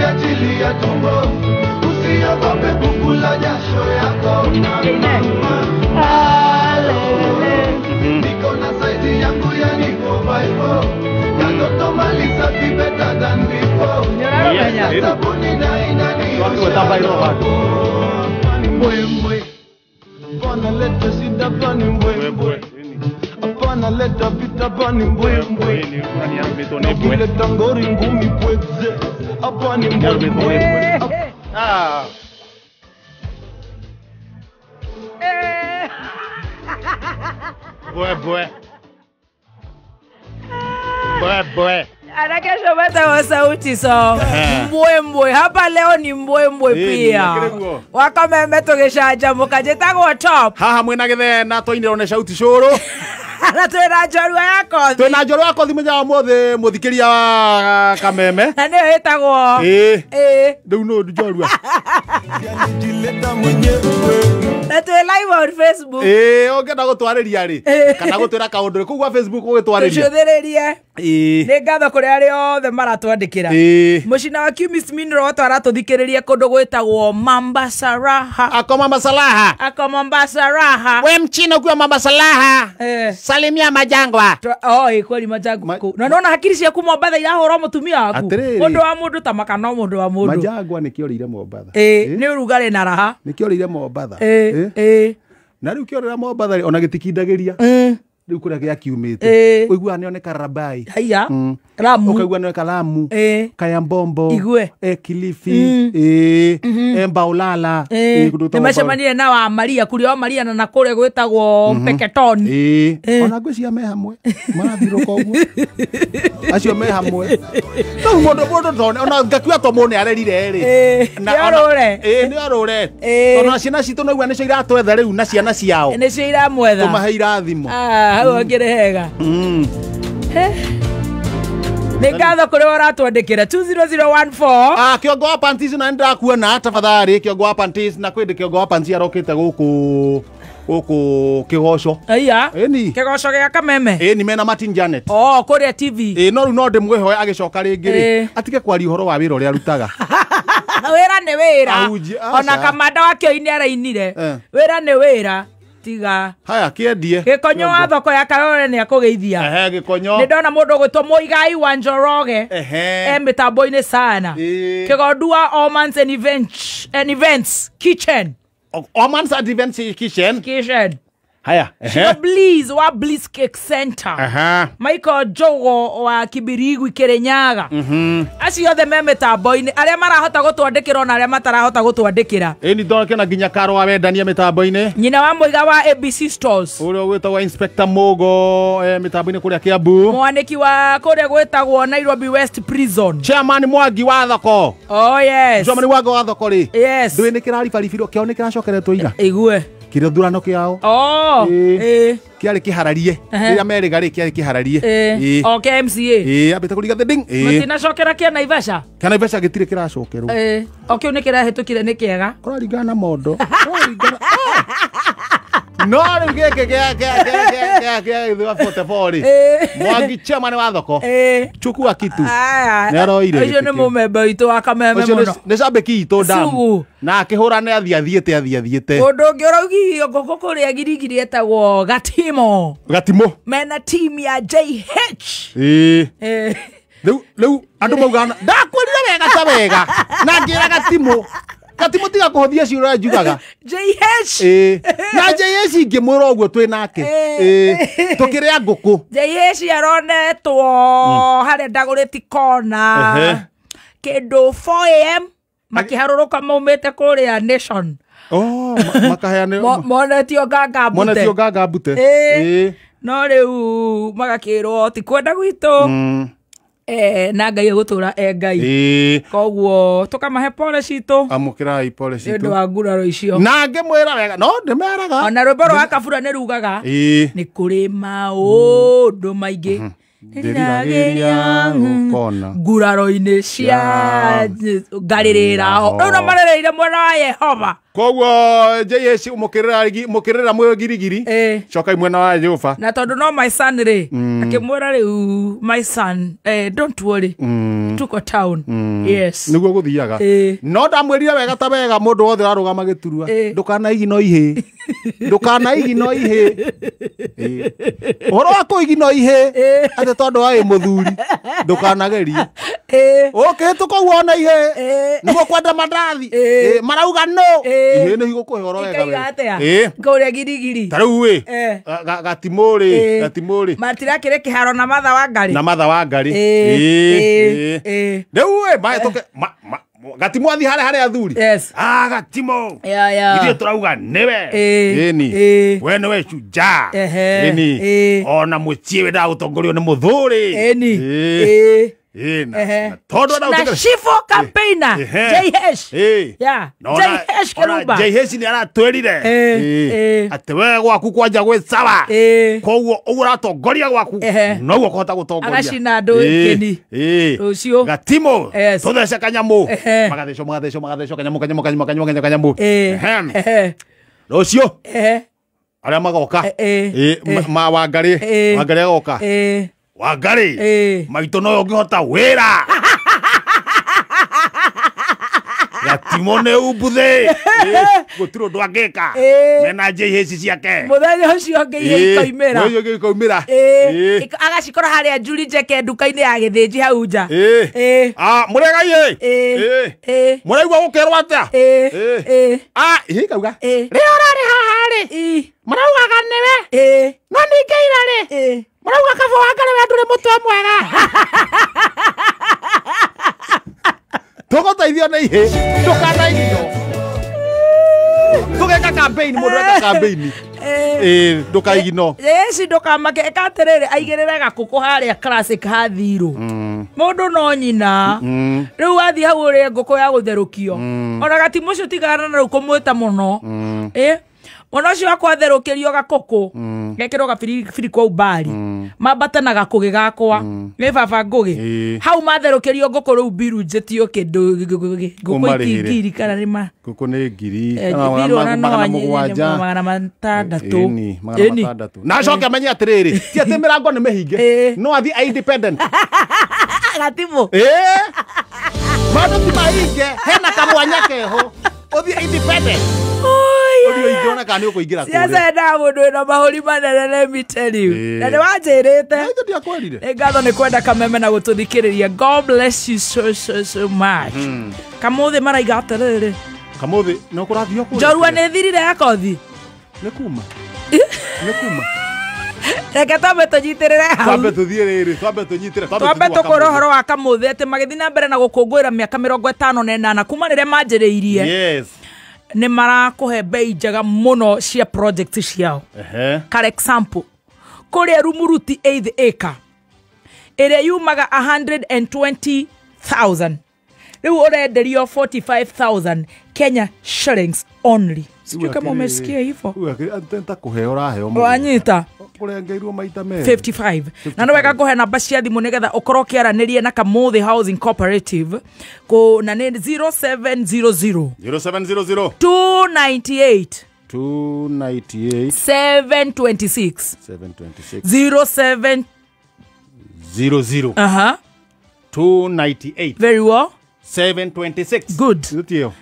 ukiachilia tumbo, usiogope kukula jasho yako. Niko na saizi yangu ya niko Bible, katoto mali safi better than before. Sabuni na inani mbwembwe, pana leta shida pani mbwembwe, apana leta vita pani mbwembwe, nakileta ngori ngumi pweze, apani mbwembwe. Bwe. Anakesho bata wa sauti so. Mbwembwe. Hapa leo ni mbwembwe pia. Wakameme tugishaja mukajeta go top. Haha mwena githena twainirone sauti curu. Na twina njorua yako. Twina njorua yako thimunya wa mothe muthikiria wa Kameme. Na ndio etagwo. Riu no njorua. Na twe live on Facebook. Ongenda gutwariria ri. Kana gutwira kaundu ku gwa Facebook ugitwariria. Tuthiririe. Ni ngatho kuri ari othe maratwandikira. Mucina wa Kimis Mineral watwarathuthikiriria kundu gwitagwo Mombasa Raha. Ako Mombasa Raha. Ako Mombasa Raha. We mchina ukiwa Mombasa Raha. Salimia Majangwa. Kweli Majangwa. Na naona hakiri cia ku Mombasa irahora mutumia waku. Mundu wa mundu tamaka no mundu wa mundu. Majangwa nikiorire Mombasa. Ni urugare na raha. Nikiorire Mombasa. Na riu kiorira Mombasa ona gitikindagiria. Riu kuria giakiumite. Uigua neoneka Rabai. Haya. Lamu. Ukaigua neoneka Lamu. Kayambombo. Igwe. Kilifi. Mbaulala. Nimecemania na wa Maria kuria Maria na nakure gwitagwo Mpeketoni. Ona ngwiciria me hamwe. Marathiruka uguo. Acio me hamwe. No mundu tone ona ngakua to mone arerire ri. Ni arore. Ona ciana citu no igua nicio iratwetha riu na ciana ciao. Nicio iramwetha. Tumahe irathimo. Hau ngirehega. Ngatho kuri waratwandikira 20014. Kiongo wa panties na ndakuona tafadhali kiongo wa panties na kwende kiongo wa panties arokite guku kigoco. Aya. Kigoco gia Kameme. Ni mena Martin Janet. Kuria TV. No riu no ndimwihoya agicoka ringi ri atige kwari uhoro wa wira uria arutaga. Wira ni wira. Ona kamanda wakio ini arainire. Wira ni wira. Tiga. Haya kiendie. Gikonyo wa thoko ya Karore ni akugeithia. Gikonyo. Ni ndona mundu gwitwo Muigai wa Njoroge. Mitambo-ini sana. Kigodua Omans and Events Kitchen. Omans and Events Kitchen. Haya. Bliss wa Bliss Cake Center. Michael Jogo wa Kibirigwi Kirinyaga. Acio othe me mitambo-ini aria marahota gutwandikira na aria matarahota gutwandikira. Ni ndoneke na nginya Karo wa wendania mitambo-ini. Nyina wa Muiga wa ABC Stores. Urio gwitagwo Inspector Mogo mitambo-ini kuria Kiambu. Mwaniki wa kuria gwitagwo Nairobi West Prison. Chairman Mwangi wa thoko. Yes. Chairman Mwangi wa thoko ri. Yes. Ndwi ni kiraribaribirio kio ni kiracokeretwo ira. Igue. Kire thurano kiao. Kiari kihararie. Ria meriga ri kiari kihararie. MCA. Abete kuriga the ding. Matina cokera kia Naivasha. Kana Naivasha gitire kiracokerwo. Okio ni kirahetukire ni kiega. Kuraringana na mondo. No ngeke thwa 44. Mwangi chairman wa thoko. Chukua kitu. Neroire. Acio ni mumembe itu wa Kameme muno. Ni shabeki itu damu. Na akihura ne athiete. Undu ungi uraugi ngoko kuria girigiri etagwo Gatimo. Mena team ya JH. Leu andu maugana ndakwirire wega na ngira Gatimo tiga kuhothia ciura njugaga. JH. Na JH ngimwira uguo twi nake. Tukiria nguku. JH aronetwo haria ndaguriti kona. Kindu 4 am makiharuruka maumite kuria Nation. Makahane. Monetio ganga mbute. No riu magakirwo ti kwenda gwitu. Na Ngai gutura Ngai. Koguo tukamahe pole citu. Amukirai pole citu. Ndu wa nguraro icio. Na ngimwira wega no ndimeraga. Ona rwimbo rwa Kabura ni rugaga. Ni kuri maundu maingi. Ndiragiria nguraro-ini cia ngaririra ho. Riu no marereire mwena wa Yehova. Koguo JS mukirira mwe girigiri coka mwena wa Jehova na tondu no my son ri akimwira riu my son don't worry tuko town yes niguo guthiaga no ndamwirire wega ta wega mundu wothe arugama giturua ndukanaigi no ihe ndukanaigi no ihe horo wako igi no ihe ate tondu wa muthuri ndukanagerie okay tukoguona ihe niguo kwenda mandathi marauga no ihe ni gukuhe horo wega we ngore girigiri taru we gatimuri matira kire kiharo na matha wa ngari ndeu we bae toke gatimo athi hare athuri gatimo ithie turauga niwe wene we shuja ona mucie we ndagutongorio ni muthuri na shifo campaigner JH JH Keruba JH ni aratwirire ati we gwaku kwanja gwe sawa koguo uguratongoria gwaku no guo kohota gutongoria agacina ndu ikeni rucio gatimo tuthece kanyamu magatheco kanyamu rucio aria magoka wangari agoka Wangari maito no ngihota wira gatimo ne ubuthe gutiro ndwangeka mena JH ciake muthenya ucio ngeire ikoimira agacikora haria njuri njeke nduka-ini ya githinji hau nja muregai muraigua gukerwo atia kauga ria urari haha ri maraugaga niwe no ningeira ri marauga kabo Wangari we nduri mutwe mwega tugoteithio na ihe ndukanaigio tugeka campaign mundu eka campaign ndukaigino yesi ndukamake ekatiriri aigirire gakuku haria classic hathiru mundu no nyina riu athi hau uri nguku ya gutherukio ona gatimo ucio tigana na rukumwita muno ona ucio akwatherukirio gakuku gekirwo gabiri kwa ubari mambatana gakugi gakwa ni baba ngugi hau matherukirio nguku riu biru njetio kindu nguku ngiri kana rima nguku ni ngiri magana matandatu na coke amenye atiriri ti ati mirango ni mihinge no athi independent gatimo mano ti mahinge hena kamwanya keho othi independent siasa enda mundu ina mahuri manene let me tell you na ni wanjirite ngatho ni kwenda kameme na gututhikiriria God bless you so much kamuthi maraiga atiriri kamuthi no kurathio ku njorua ni thirire yakothi ni kuma reke twambe tunyitirire hau twambe tuthie riri twambe tunyitire twambe tukora uhoro wa kamuthi ati magithi na mbere na gukungwira miaka 58 kuma riria manjiriirie yes ni marakuhe bei njega muno cia project ciao for example kuria Rumuruti 8th acre iria yumaga 120,000 riu urenderio 45,000 Kenya shillings only. Sijui kama umesikia hivyo. Atenta kuheo raheo mo wanyita kurengeirwo maita me 55 na no wega kuhe namba cia thimu nigetha ukoro kiaranirie na Kamuthi Housing Cooperative ko na ni 0700 298 726 0700 298 very well 726 good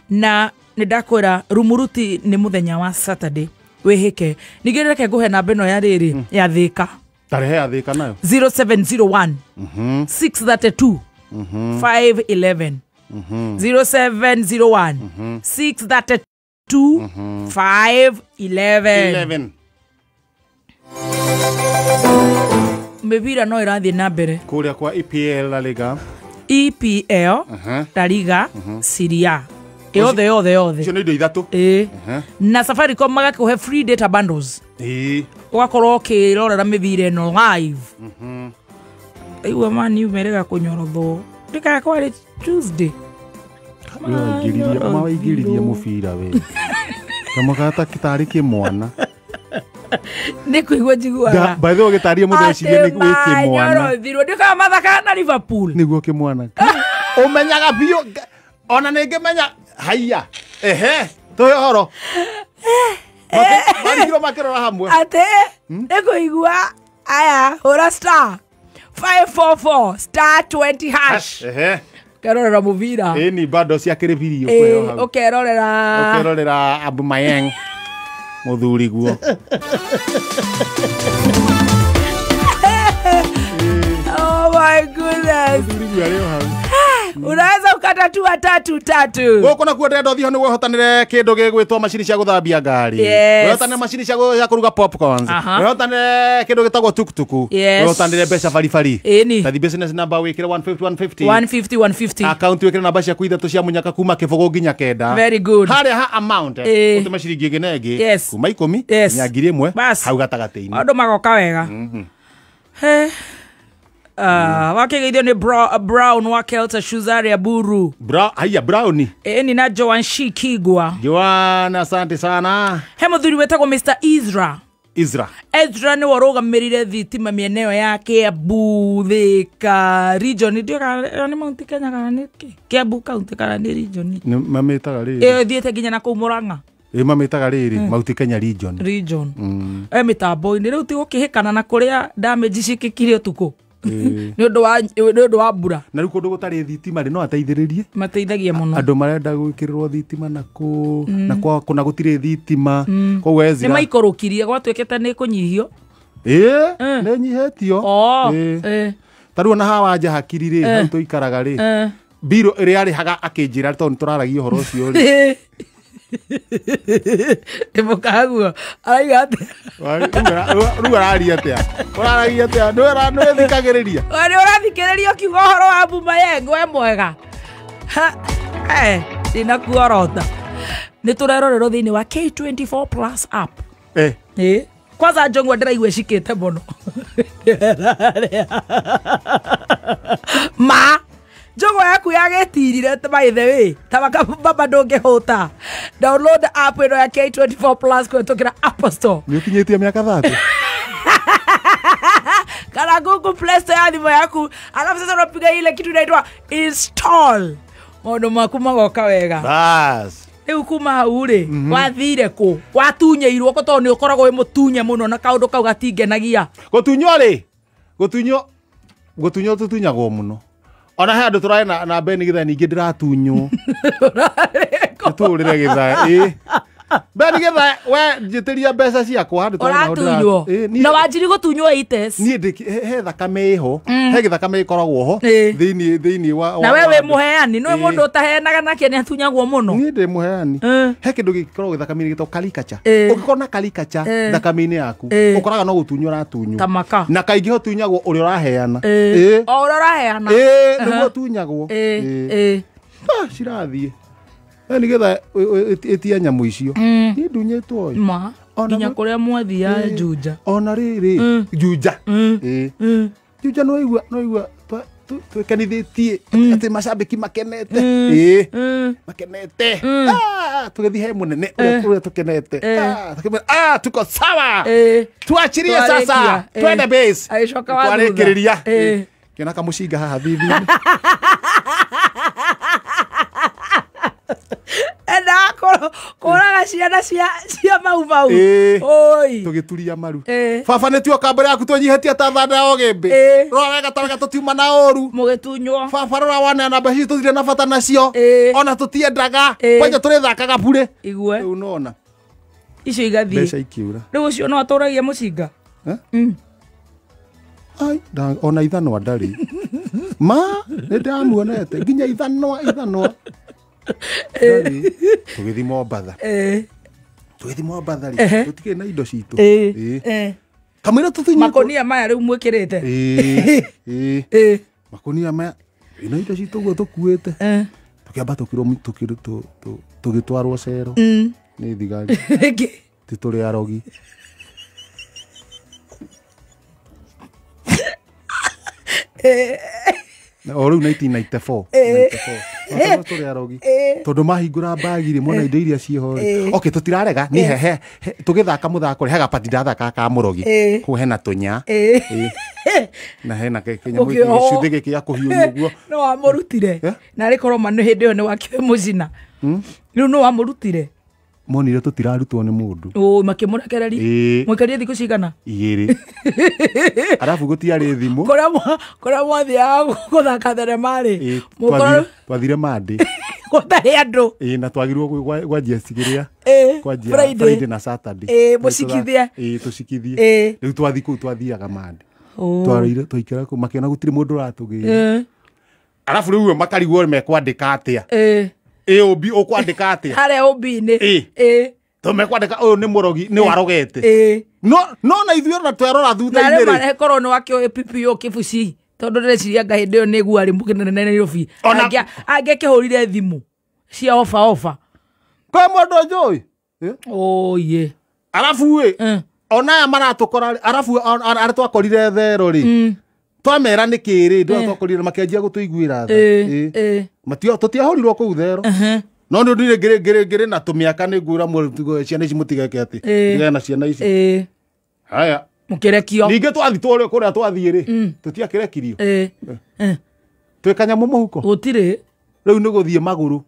na nidakwira Rumuruti ni muthenya wa Saturday wihike nigireke guhe namba ino ya riri ya Thika tarehe ya Thika nayo 0701 632 511 0701 632 511 mebira no irathi na mbere kuria kwa EPL La Liga La Liga Syria yothe cio nä indo ithatu na Safaricom magakuhe free data bundles ugakorwo ukirorera mibira ino live igua mani umerega kunyorothwo ndikakwari Tuesday mawaingiririe mubira we kamugata kitari kimwana ni kuigua njiguaga by the way gitarie mundu ecirie ni kimwana thiro ndika mathaka na Liverpool niguo kimwana umenyaga bio ona ningi menya haiya Toyo horo. Mari kiro makero hamwe. Ate, eko igua. Aya, hora star 544 star 20 hash. Kerorera muvira. Ni bado cia kiribirio kweyo hau. Okerorera Abumayeng. Muthuri guo. Oh my goodness. Unaweza ukata tu 3 Goko na kuote ndo thiho ni wehotanire kindu gigwitwo macini cia guthambia ngari. Wehotanire macini cia kuruga popcorns. Wehotanire kindu gitagwo tuktuku. Wehotanire mbeca baribari. Tathi business number wikire 150 account wikire namba cia kuitha tu cia munyaka kuma kibogo nginya kenda. Very good. Haria ha amount utuma ciringi nginegi kuma 10 nya ngiri 1 hau gatagati-ini. Andu magoka wega. Wakegeithio ni Brown wa Kelta Shuzari Aburu. Brown. Ni na Joan Shikigwa. Joan, asante sana. He muthuri wetagwo Mr. Ezra ni warugamirire thitima mieneo yake Kiambu Thika region. Ndio ni Mount Kenya kana ni Kiambu county kana ni region. Mametaga riri. Thiete nginya na ku Murang'a. Mametaga riri Mount Kenya region. Mitambo-ini riu ti gukihikana na kuria damage cikikire utuku. Ni undu wa mbura na riu kundu gutari thitima no ateithiririe mateithagia muno andu marenda gwikirirwo thitima na kuna gutire thitima koguo Ezra ni maikorokirie gwatwekete ni kunyihio ni nyihetio taru na hawa nja hakiri ri hau tuikaraga ri biro iri ari haga akinjira tondu turaragia uhoro ucio ri Mukaguo araiga atia ru araria atia uraragia atia no thikagiriria ni urathikiriria kiugo horo wa Abumayeng we mwega ndinakuorota ni turerorerwo thiini wa K24 Plus app kwanza njongwa ndiraigua cikite muno ma jogo yaku yagetirire by the way tabaka baba ndungihota download app ino ya K24 Plus kwetukira App Store ni ukinyitie miaka 30 kana Google Play Store ya thimo yaku alafu sasa unapiga ile kitu inaitwa install mondo maku magoka wega bas riu kuma hau ri wathire ku watunyeirwo ko to ni ukoragwo wi mutunye muno na kaundu kau gatingenagia gutunyo tutunyagwo muno ona he andu turai na beni githa ningi ndiratunyo turire githa beni githa we njitiria mbeca ciakwa andu turatunywo na wanjiri gutunywo ites ni he thakame iho he githakame ikoragwo ho thiini wa na wewe muheani no mundu utaheanaga nake ni atunyagwo muno ni ndi muheani he kindu gikoragwo thakame gitwa caricature ukikona caricature thakame-ini yaku ukoraga no gutunywo ratunywo tamaka na kaingi ho tunyagwo uri uraheana o uri uraheana niguo tunyagwo cirathie ni getha etia nyamu icio ni ndunyetwo ma nginya kuria mwathi ya Juja ona riri Juja Juja no igua twekanithitie ati macambiki makenete makenete tugethi he munene uria tukenete tuko sawa tuachirie sasa twende base aicoka wa twarikiriria kiona kamucinga haha thithi koraga ciana cia mau oi tugituria maru baba nä tuoka mbere yaku twenyihetie ta thanda ya ågämbä rora wega tarega tå tiuma na å ru må gä tunywo baba rora waneana mbeca tå thire na bata nacio ona tå tiendaga kwanja tå rä thakaga burä igue rä u nona icio igathiä mbeca ikiura rä u å cio no atå ragia må cinga ona ithanwa ndarä ma nä ndamuonete nginya ithanwa tugithii Mombatha tutige na indo citu kamwira tutinye makonia maya riu mwikirite makonia maya ina indo citu guo tukuite tukiamba tugitwarwo cero ni thigari ti turi arogi o riu 1994 turi arogi tondu mahingura mbagi rimwe na indo iria ciho okay tutirarega ni hehe tugithaka muthako ri haga pati ndathaka ka murogi ku hena tunya na hena kinyamu gicuthe giki ya kuhiuria uguo no amurutire na rikorwo manu hindi yo ni wakiwe mucina riu no amurutire monire tutirarutwo nĩ mũndũ makĩmũrekereria mwĩkarie thikũ cigana 2 arabu gũtiarĩ thimũ kũrĩa mwathiaga gũthaka thenema-rĩ twathire Monday gũtarĩ andũ na twagirwo gwanjia cigĩrĩa kwanjia Friday na Saturday mũcikithie tũcikithie rĩu twathi kũu twathiaga Monday twarĩire twaikara kũu makĩona gũtirĩ mũndũ ũratũgĩria arabu rĩu makarigwo mekwandĩka atĩa OB ũkwandĩka atĩa harĩa OB-inĩ tũmekwandĩka ũyũ nĩ mũrogi nĩ warogete no na ithuĩ ona twerora thutha-inĩ rĩ narĩ korwo nĩ wakĩoĩ PPO kĩbuci tondũ ndĩreciria anga hĩndĩ ĩyo nĩ guarĩ mũkĩnene Nairobi angĩkĩhũrire thimũ cia ofa kwa mũndũ njũĩ oye arabu ona aya maratũkora arabu arĩa twakorire therũ-rĩ twamera nĩ kĩrĩ ndĩrĩa twakorire makĩanjia gũtũiguĩra tha tũtiahũrirwo kũu therũ no nĩ ndire ngĩrĩ na tũmĩaka nĩ ngwĩra ciana ici mũtigeke atĩ ndigana ciana ici haya mũkĩrekio ningĩ twathi kũrĩa twathiĩ-rĩ tũtiakĩrekirio twĩ kanyamũ mũhuko gũtirĩ rĩu nĩ gũthiĩ magũrũ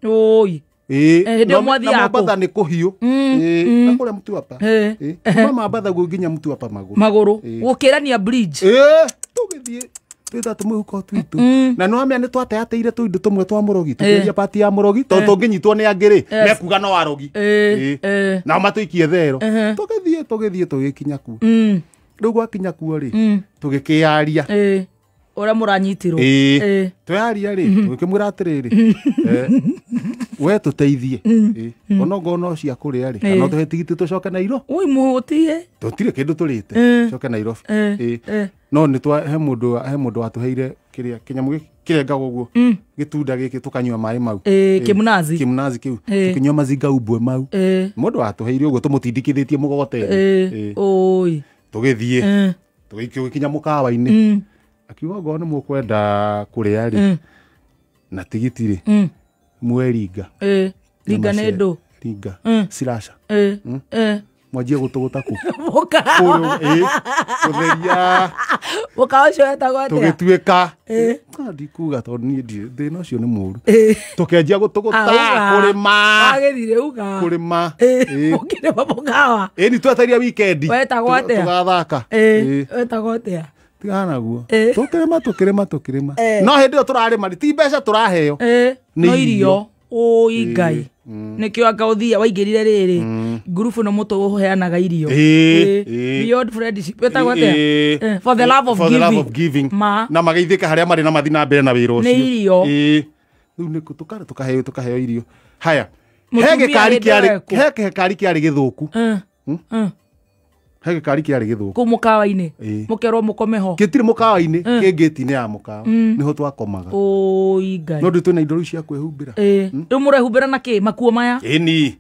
hĩndĩ mwathiaga Mambatha nĩ kũhiũ na kũrĩa Mtwapa Mambatha nginya Mtwapa magũrũ gũkĩrania bridge tũgĩthiĩ twĩta tũmũhuko twitũ na no amĩa nĩ twateateire tũindo tũmwe twa mũrogi tũkĩria pati ya mũrogi tondũ tũngĩnyitwo nĩ angĩrĩ mekuga no warogi nao matũikie therũ tũgĩthiĩ tũgĩkinya kuo rĩu gwakinya kuo-rĩ tũgĩkĩaria ũrĩa mũranyitirwo twearia-rĩ tũgĩkĩmwĩra atĩrĩrĩ we tũteithie onogo no cia kũrĩa-rĩ kana tũhe tigiti tũcoke Nairobi mũhutie tũtirĩ kĩndũ tũrĩte coke Nairobi no nĩ he mũndũ watũheire kĩrĩa kĩnyamũ kĩrengagwo ũguo gĩtunda gĩkĩ tũkanyua maĩ mau kĩmunazi kĩu tũkĩnyua mazinga umbwe mau mũndũ watũheire ũguo tũmũtindikithĩtie mũgogoteni tũgĩthiĩ tũgĩkinya mũkawa-inĩ akiuga ngo nĩ mũkwenda kũrĩa-rĩ na tigiti-rĩ mweringa ringa nĩ ndũ ringa slasha mwanjie gũtũgũta kũ gũtheria mũkawa ũcio wetagwo atĩa tũgĩtuĩka ndikuga tondũ niĩ thĩna ũcio nĩ mũru tũkĩanjia gũtũgũta kũrĩma mũkĩrĩma mũkawa nĩ tweteria wikendi wetagwo atĩa tũgathaka wetagwo atĩa tiganaguo tũkĩrĩma no hĩndĩ ĩyo tũrarĩma ti mbeca tũraheo no irio oi Ngai nĩkĩo anga ũthia waingĩrire rĩrĩ ngurubu nĩ mũtũ ũheanaga irio beyond friendship wetagwo atĩa for the love of giving na mageithĩke harĩa marĩ na mathi na mbere na wĩra ũcio nĩ irio rĩu nĩ tũkaheo irio haya he gĩkari kĩarĩ gĩthũku he gĩkari kĩarĩ gĩthũku kũu mũkawa-inĩ mũkerwo mũkome ho gĩtirĩ mũkawa-inĩ kĩ ngĩti-inĩ ya mũkawa nĩho twakomaga oi Ngai no twĩna indo rĩu cia kwĩhumbĩra rĩu mũrehumbĩra na kĩ makuo maya ĩni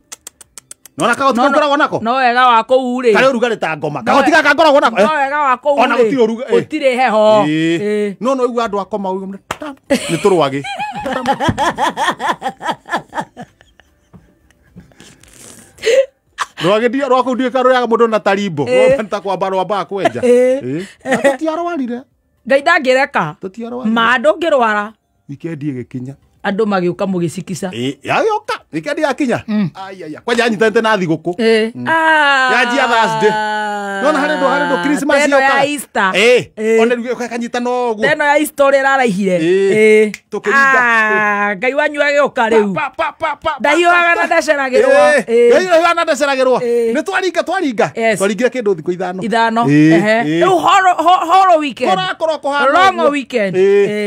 nona kagoti ngoragwo nako no wega wa kũu rĩ karĩ ũrugarĩ ta ngoma kagoti gaka ngoragwo nako no wega wa kũu ona gũtirĩ ũrugarĩ gũtirĩ heho no igua andũ akoma nĩ tũrwagĩ rwagedia rwako ndieka rwaga mũndũ na tarimbo ta kwamba rwamba kwenja tũtiarwarire Ngai ndangĩreka ma ndũngĩrwara wikendi ĩgĩkinya andũ magĩũka mũgĩcikica yagĩũka wikendi yakinya kwanja nyitanĩte na thigũkũ yanjia Thursday nona harĩ ndũ Christmas ya Easter ona rĩu kanyitana ũguo teno ya Easter ũrĩa ĩraraihire tũkĩringa Ngai wanyu agĩũka rĩu ndahiũhaga na ndaceragĩrwo nĩ twaringire kĩndũ thikũ ithano rĩu horo weekend long weekend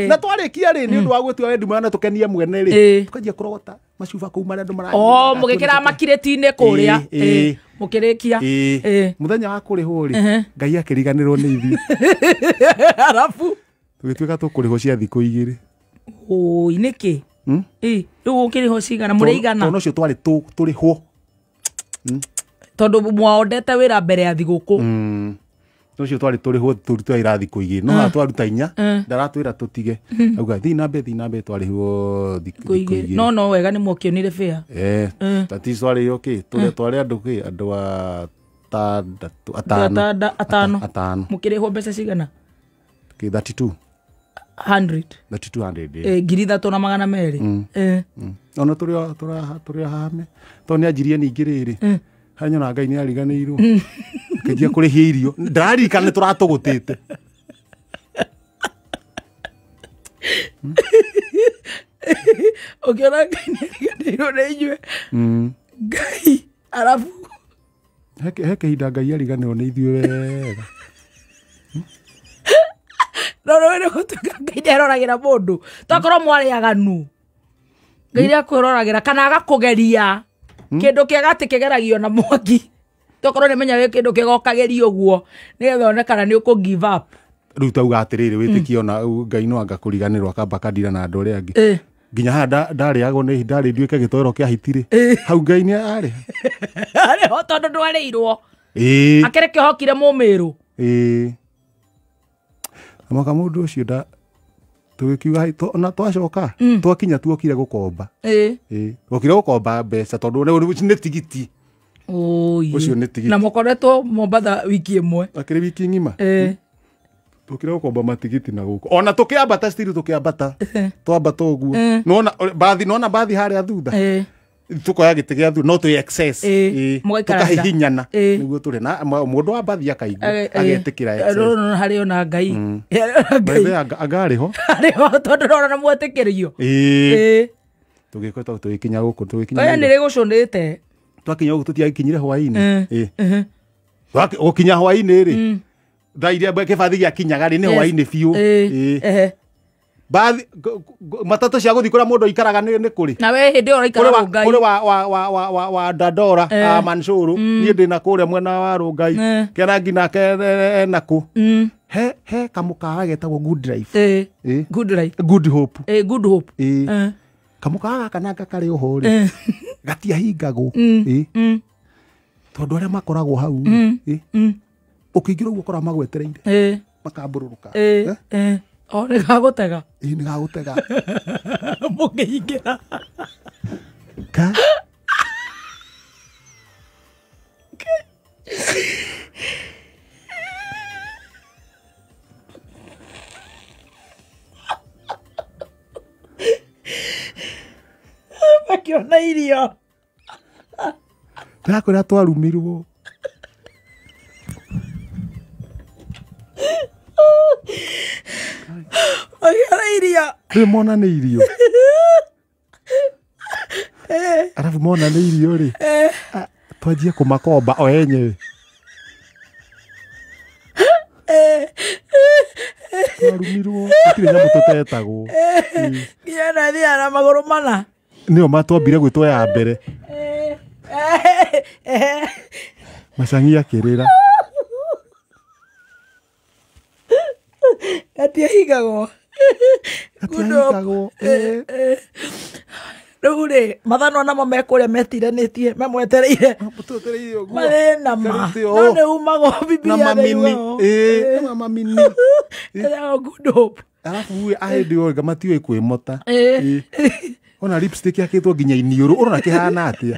na twarĩkia rĩ nĩ ũndũ wa gwĩtua wendi mwana tũkenie mwene rĩ tũkanjia kũrogota macuba kũu marĩa andũ maranyua mũgĩkĩra makirĩti-inĩ kũrĩa mũkĩrĩkia mũthenya wa kũrĩhwo rĩ Ngai akĩriganĩrwo nĩ ithuĩ arabu tũgĩtuĩka tũkũrĩhwo cia thikũ 2 oi nĩkĩ rĩu ũkĩrĩhwo cigana mũrĩigana tondũ ũcio twarĩ tũrĩhwo tondũ mwaondete wĩra mbere ya thigũkũ ũcio twarĩ tũrĩhwo tũrutwo ira thikũ 2 no twaruta 4 ndaratwĩra tũtige auga thiĩ na mbere twarĩhwo thikũ 2 no wega nĩ mwokionire fare tati twarĩhwo kĩ twarĩ andũ atano mũkĩrĩhwo mbeca cigana 32 100 200 ngiri 3,200 ona tũrĩ hame tondũ nĩ anjirie ningĩ rĩrĩ hanyona Ngai nĩ ariganĩirwo kĩnjia kũrĩhia irio ndaririkana nĩ tũratũgũtĩte ũkĩona Ngai nĩ ariganĩirwo nĩ inyuĩ Ngai arabu he kĩhinda Ngai ariganĩirwo nĩ ithuĩ wega no nĩ gũtuĩka Ngai nĩaroragĩra mũndũ tokorwo mwarĩaganu Ngai nĩakwĩroragĩra kana agakũgeria kĩndũ kĩega atĩ kĩgeragio na mwaki tokorwo nĩmenya wĩ kĩndũ kĩgokagerio ũguo nĩgetha onekana nĩ ũkũ give up rĩu tauga atĩrĩrĩ wĩtĩkie ona Ngai no anga kũriganĩrwo akamba akandira na andũ arĩa angĩ nginya haha ndarĩagwo nĩ ndarĩ nduĩke gĩtoero kĩa hitirĩ hau Ngai nĩ arĩho tondũ ndwarĩirwo akĩrĩ kĩhokire mũmĩrũ amaka mũndũ ũcio tũgĩkiuga ona twacoka twakinya tuokire gũkomba twokire gũkomba mbeca tondũ nĩ tigiti ũcio nĩ tigiti na mũkoretwo Mombatha wiki ĩmwe akĩrĩ wiki ng'ima tukire gũkomba matigiti na gũkũ ona tũkĩambata still tũkĩambata twambata ũguo nona bathi harĩa thutha tukoya gĩtĩ gĩa thutha no twĩ excess tũkahihinyana nĩguo tũrĩ na mũndũ wa bathi akaigua agetĩkĩra excess harĩ ona Ngai angarĩho tondũ rora na mwetĩkĩrio tũgĩkora tũgĩkinya gũkũ tũgĩkinya nĩ gũcũnĩte twakinya gũkũ tũtiagĩkinyire hwaĩ-inĩ gũkinya hwaĩ-inĩ rĩ thaa iria kĩbathi gĩakinyaga rĩ nĩ hwaĩ-inĩ biũ bathi matatũ cia gũthiĩ kũrĩa mũndũ aikaraga nĩ kũrĩ na we hĩndĩ ĩyo ũraikara Rũngai kũrĩ wa Dandora Mansuru niĩ ndĩ na kũrĩa mwena wa Rũngai Kĩrangi nake nakũ he kamũkawa getagwo Good Hope kamũkawa gaka nanga karĩ ũhũ rĩ gatiahingagwo tondũ arĩa makoragwo hau ũkĩingĩra ũguo ũkora magwetereire makambũrũrũka nĩ gagũtega nĩ gagũtega mũkĩingĩra makĩona irio ndakwĩra twarumirwo makĩona irio rĩ mona nĩ irio arabu mona nĩ irio rĩ twanjie kũmakomba o enyewe twarumirwo gũtirĩ nyamũ tũtetagwo nginya nathiaga na magũrũ mana nĩo matwambire gwĩtwoya mbere Macang'i akĩrĩra gatiahingagwo rĩu rĩ mathano namo mekũrĩa metiranĩtie mamwetereire marĩ nama no nĩ umagwo bibilia na mamini Good Hope arabu ahĩndĩ orga matiũĩ kwĩmota ona lipstick yakĩtwo nginya iniũrũ ũrona kĩhana atĩa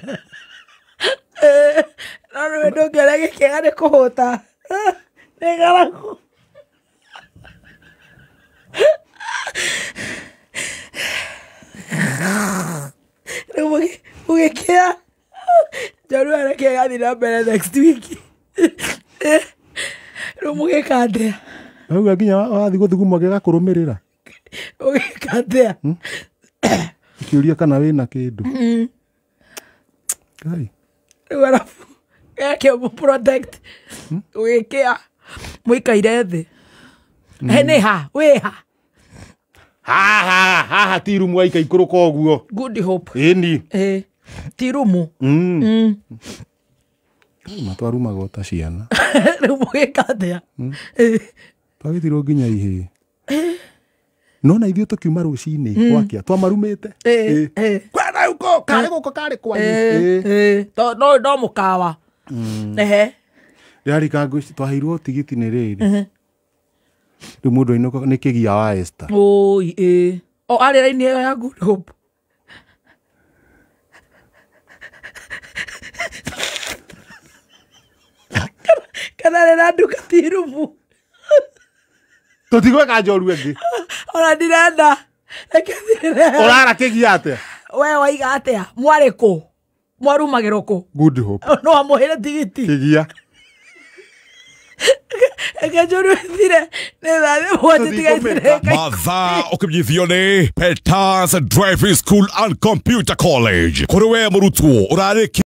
no nĩ ndũngĩona gĩkĩega nĩ kũhũta nĩ ng'aragu rĩu mũgĩkĩa Njorua areke gathiĩ na mbere next week rĩu mũgĩka atĩa auga nginya wathiĩ gũthuguma gĩgakũrũmĩrĩra ũgĩka atĩa kĩũria kana wĩna kĩndũ Ngai rĩu arabu gake protect ũgĩkĩa mũikaire thĩ nĩ ha wĩ ha haha ti rumu waika ikũrũka ũguo Good Hope ĩni ti rumu matwarumaga ta ciana rĩu mũgĩka atĩa twagĩtirwo nginya ihĩ no na ithuĩ tũkiuma rũcinĩ gwakia twamarumĩte kwenda huko karĩ kwanyu no mũkawa rĩarika ngwĩci twaheirwo tigiti nĩ rĩrĩ rĩu mũndũ ainũka nĩ kĩgia wa Esther o arĩ raini ĩyo ya Good Hope kana rĩ na nduka ti rumu tũtigweka Njorua ĩngĩ Ona ndirenda. Orara kigia atia. We waiga atia. Mware ku. Mwarumagĩrwo ku. Good Hope. No amuhere tigiti. Kigia. Mathaa ũkĩmenyithio nĩ Peters Driving School and Computer College. Kũrĩ we mũrutwo ũrarĩkia